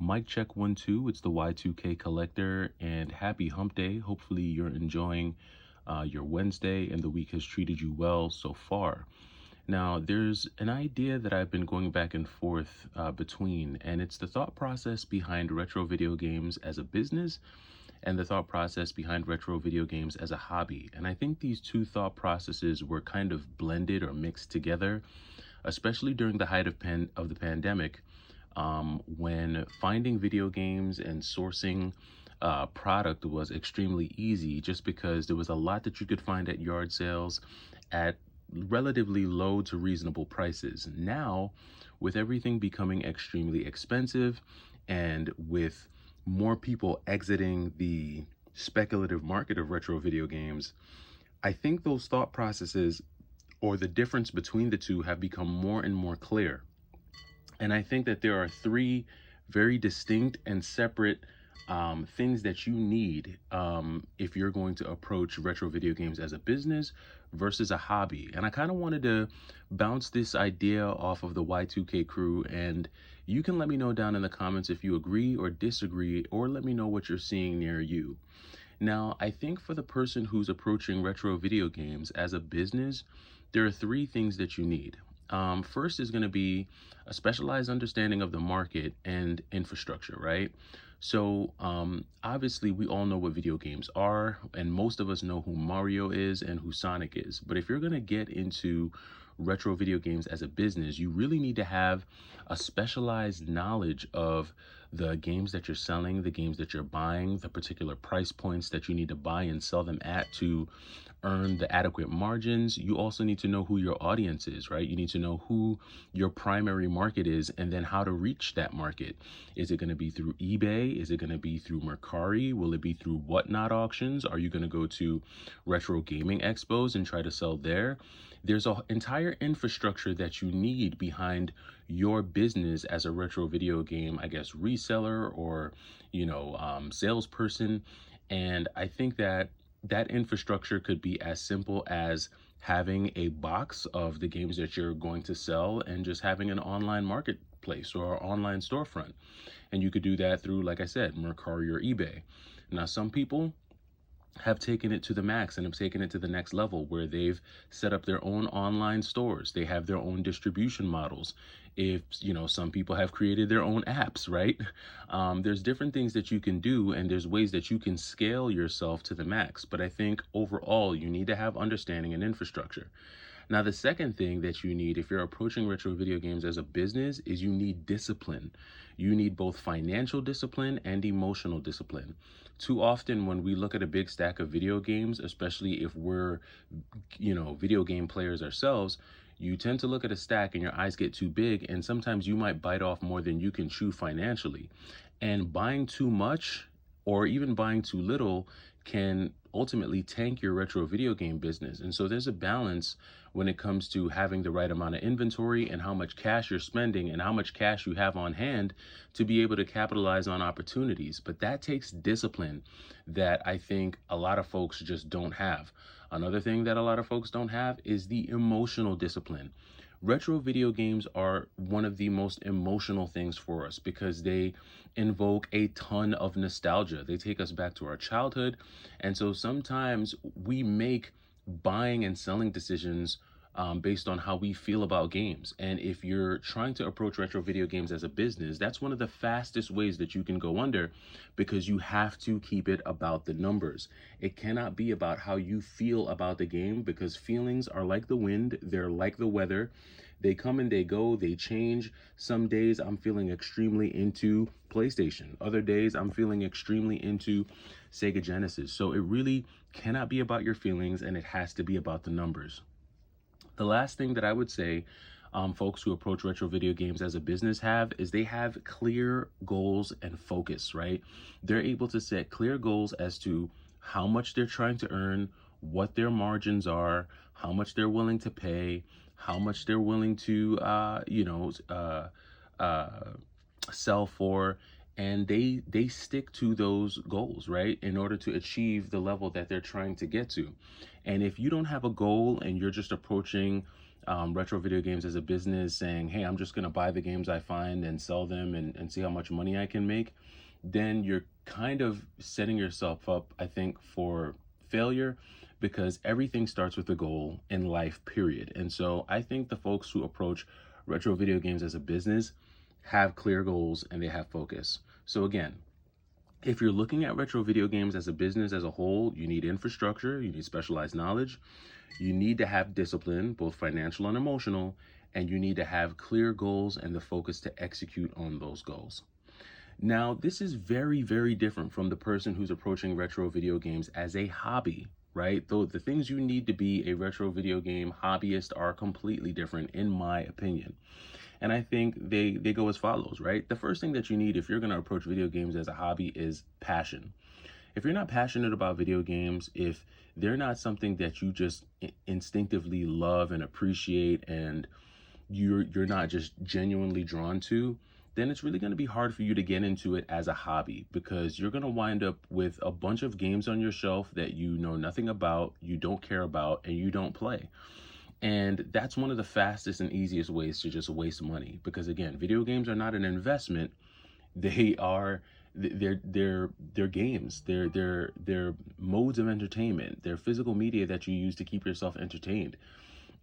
Mic check 1 2. It's the Y2K Collector, and happy Hump Day. Hopefully, you're enjoying your Wednesday and the week has treated you well so far. Now, there's an idea that I've been going back and forth between, and it's the thought process behind retro video games as a business and the thought process behind retro video games as a hobby. And I think these two thought processes were kind of blended or mixed together, especially during the height of the pandemic, when finding video games and sourcing product was extremely easy, just because there was a lot that you could find at yard sales at relatively low to reasonable prices. Now, with everything becoming extremely expensive and with more people exiting the speculative market of retro video games, I think those thought processes or the difference between the two have become more and more clear. And I think that there are three very distinct and separate things that you need if you're going to approach retro video games as a business versus a hobby. And I kind of wanted to bounce this idea off of the Y2K crew, and you can let me know down in the comments if you agree or disagree, or let me know what you're seeing near you. Now, I think for the person who's approaching retro video games as a business, there are three things that you need. First is going to be a specialized understanding of the market and infrastructure, right? So obviously, we all know what video games are, and most of us know who Mario is and who Sonic is. But if you're going to get into retro video games as a business, you really need to have a specialized knowledge of the games that you're selling, the games that you're buying, the particular price points that you need to buy and sell them at to earn the adequate margins. You also need to know who your audience is, right? You need to know who your primary market is and then how to reach that market. Is it going to be through eBay? Is it going to be through Mercari? Will it be through Whatnot auctions? Are you going to go to retro gaming expos and try to sell there? There's an entire infrastructure that you need behind your business as a retro video game, I guess, reseller or, salesperson. And I think that that infrastructure could be as simple as having a box of the games that you're going to sell and just having an online marketplace or online storefront. And you could do that through, like I said, Mercari or eBay. Now, some people have taken it to the max and have taken it to the next level where they've set up their own online stores. They have their own distribution models. If, some people have created their own apps, right? There's different things that you can do, and there's ways that you can scale yourself to the max. But I think overall, you need to have understanding and infrastructure. Now, the second thing that you need if you're approaching retro video games as a business is you need discipline. You need both financial discipline and emotional discipline. Too often when we look at a big stack of video games, especially if we're, video game players ourselves, you tend to look at a stack and your eyes get too big, and sometimes you might bite off more than you can chew financially. And buying too much or even buying too little can ultimately tank your retro video game business. And so there's a balance when it comes to having the right amount of inventory and how much cash you're spending and how much cash you have on hand to be able to capitalize on opportunities. But that takes discipline that I think a lot of folks just don't have. Another thing that a lot of folks don't have is the emotional discipline. Retro video games are one of the most emotional things for us because they invoke a ton of nostalgia. They take us back to our childhood. And so sometimes we make buying and selling decisions based on how we feel about games. And if you're trying to approach retro video games as a business, that's one of the fastest ways that you can go under, because you have to keep it about the numbers. It cannot be about how you feel about the game, because feelings are like the wind, they're like the weather. They come and they go, they change. Some days I'm feeling extremely into PlayStation. Other days I'm feeling extremely into Sega Genesis. So it really cannot be about your feelings, and it has to be about the numbers. The last thing that I would say folks who approach retro video games as a business is they have clear goals and focus, right? They're able to set clear goals as to how much they're trying to earn, what their margins are, how much they're willing to pay, how much they're willing to, sell for. And they stick to those goals, right, in order to achieve the level that they're trying to get to. And if you don't have a goal and you're just approaching retro video games as a business, saying, hey, I'm just going to buy the games I find and sell them and see how much money I can make, then you're kind of setting yourself up, I think, for failure, because everything starts with a goal in life, period. And so I think the folks who approach retro video games as a business have clear goals and they have focus. So again, if you're looking at retro video games as a business as a whole, you need infrastructure, you need specialized knowledge, you need to have discipline, both financial and emotional, and you need to have clear goals and the focus to execute on those goals. Now, this is very, very different from the person who's approaching retro video games as a hobby, right? Though the things you need to be a retro video game hobbyist are completely different, in my opinion. And I think they go as follows, right? The first thing that you need if you're going to approach video games as a hobby is passion. If you're not passionate about video games, if they're not something that you just instinctively love and appreciate, and you're not just genuinely drawn to, then it's really going to be hard for you to get into it as a hobby, because you're going to wind up with a bunch of games on your shelf that you know nothing about, you don't care about, and you don't play. And that's one of the fastest and easiest ways to just waste money, because again, video games are not an investment. They're games. They're modes of entertainment. They're physical media that you use to keep yourself entertained.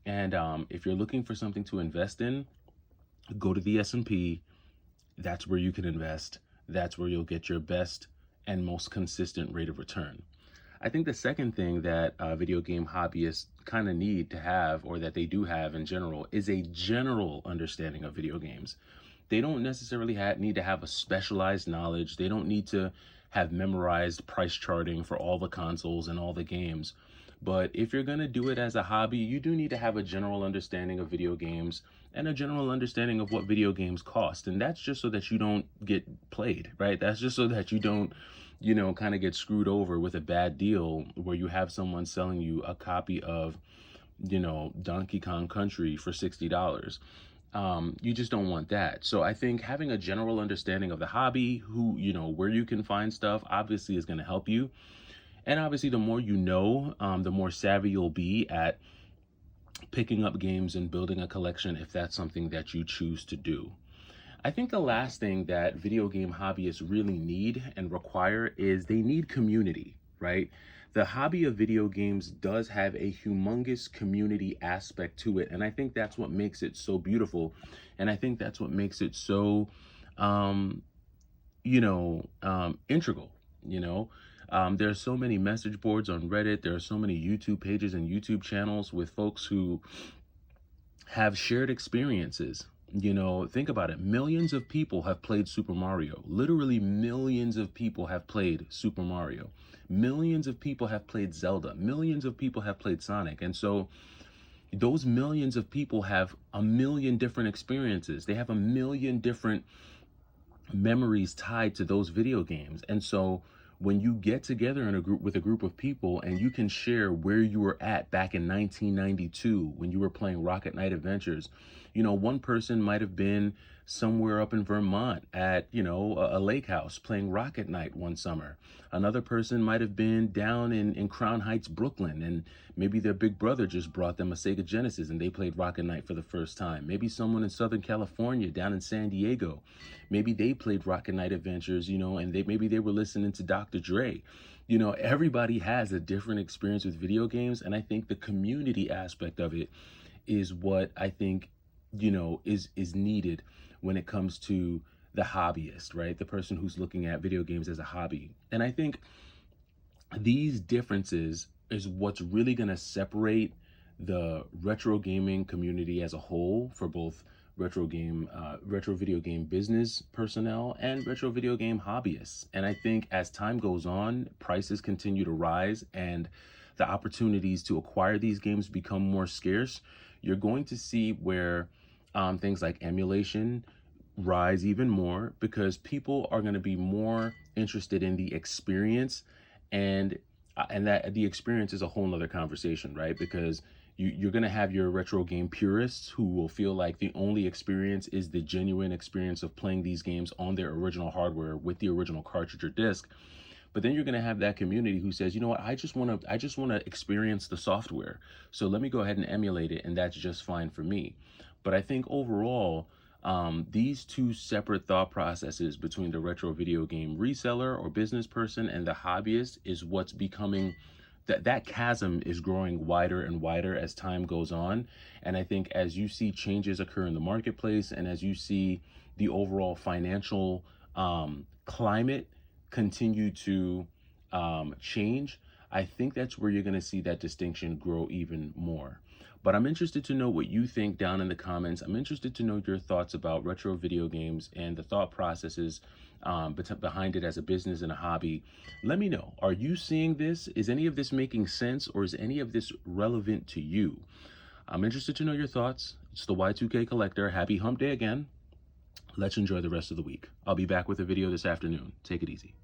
And if you're looking for something to invest in, go to the S&P. That's where you can invest. That's where you'll get your best and most consistent rate of return. I think the second thing that video game hobbyists kind of need to have, or that they do have in general, is a general understanding of video games. They don't necessarily need to have a specialized knowledge. They don't need to have memorized price charting for all the consoles and all the games. But if you're going to do it as a hobby, you do need to have a general understanding of video games and a general understanding of what video games cost. And that's just so that you don't get played, right? That's just so that you don't, kind of get screwed over with a bad deal where you have someone selling you a copy of, Donkey Kong Country for $60. You just don't want that. So I think having a general understanding of the hobby, where you can find stuff, obviously is going to help you. And obviously, the more you know, the more savvy you'll be at picking up games and building a collection, if that's something that you choose to do. I think the last thing that video game hobbyists really need and require is they need community, right? The hobby of video games does have a humongous community aspect to it. And I think that's what makes it so beautiful. And I think that's what makes it so, integral, There's so many message boards on Reddit. There are so many YouTube pages and YouTube channels with folks who have shared experiences. Think about it. Millions of people have played Super Mario. Literally millions of people have played Super Mario. Millions of people have played Zelda. Millions of people have played Sonic. And so those millions of people have a million different experiences. They have a million different memories tied to those video games. And so when you get together in a group with a group of people and you can share where you were at back in 1992 when you were playing Rocket Knight Adventures, one person might have been somewhere up in Vermont at, a lake house playing Rocket Knight one summer. Another person might have been down in Crown Heights, Brooklyn, and maybe their big brother just brought them a Sega Genesis and they played Rocket Knight for the first time. Maybe someone in Southern California, down in San Diego, maybe they played Rocket Knight Adventures, and maybe they were listening to Dr. Dre. Everybody has a different experience with video games, and I think the community aspect of it is what I think is needed when it comes to the hobbyist, right? The person who's looking at video games as a hobby. And I think these differences is what's really going to separate the retro gaming community as a whole for both retro video game business personnel and retro video game hobbyists. And I think as time goes on, prices continue to rise and the opportunities to acquire these games become more scarce. You're going to see where things like emulation rise even more, because people are going to be more interested in the experience, and that the experience is a whole nother conversation, right? Because you're going to have your retro game purists who will feel like the only experience is the genuine experience of playing these games on their original hardware with the original cartridge or disc. But then you're going to have that community who says, you know what, I just want to experience the software. So let me go ahead and emulate it, and that's just fine for me. But I think overall, these two separate thought processes between the retro video game reseller or business person and the hobbyist is what's becoming, that chasm is growing wider and wider as time goes on. And I think as you see changes occur in the marketplace, and as you see the overall financial climate continue to change, I think that's where you're going to see that distinction grow even more. But I'm interested to know what you think down in the comments. I'm interested to know your thoughts about retro video games and the thought processes behind it as a business and a hobby. Let me know. Are you seeing this? Is any of this making sense, or is any of this relevant to you? I'm interested to know your thoughts. It's the Y2K Collector. Happy hump day again. Let's enjoy the rest of the week. I'll be back with a video this afternoon. Take it easy.